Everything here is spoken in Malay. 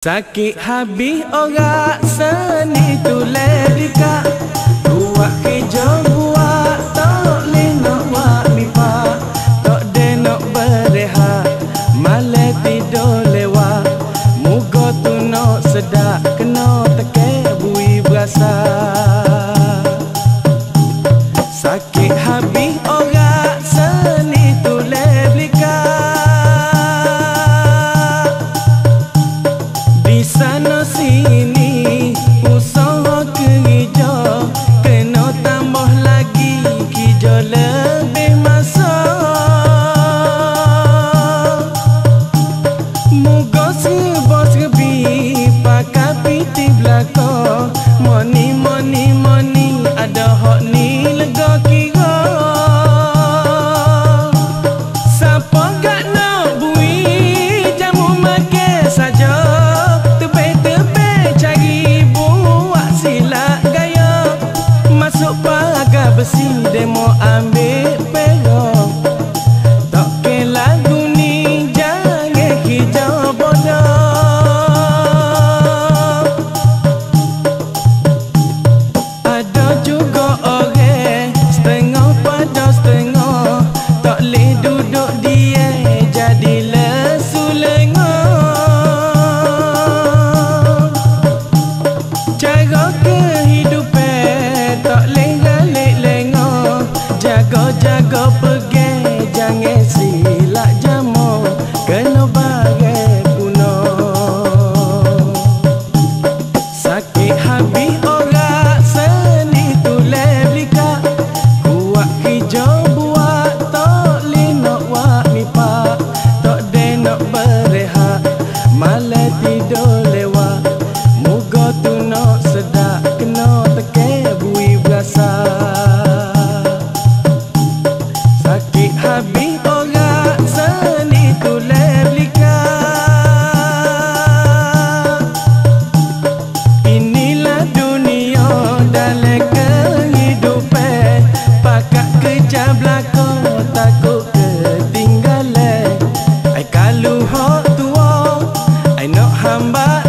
Sakit habis orang seni tulis dika buat kerja buat tak boleh nak buat mipak tak de nak berehat malam tidur lewat muka tu nak sedap kena tekek bui berasa sakit habis orang seni tulis dika di sana sini usaha kerja kena tambah lagi kerja lebih masa moga serba-serbi pakai piti belakang money money money ada hak ni lega kira siapa gak nak bui jamu makan saja masuk pagar besi demo ambil pegang tak ke lagu ni jangan hijau bodoh ada juga orang setengah pada setengah tak boleh duduk dia jadi lesu lengah cara kehidupan tak leh lalik lengah jaga-jaga pergi jangan silap jamu kena bagai punah sakit habis orang seni tulis belika kuat kerja buat tak leh nak buat mipak tak de nak berehat malam tidur lewat muka tu nak sedap kena tekek bui berasa sakit habis orang seni tulis belika inilah dunia dalam kehidupan pakat kerja belakang takut ketinggalan ai kalau hak tua ai nak hamba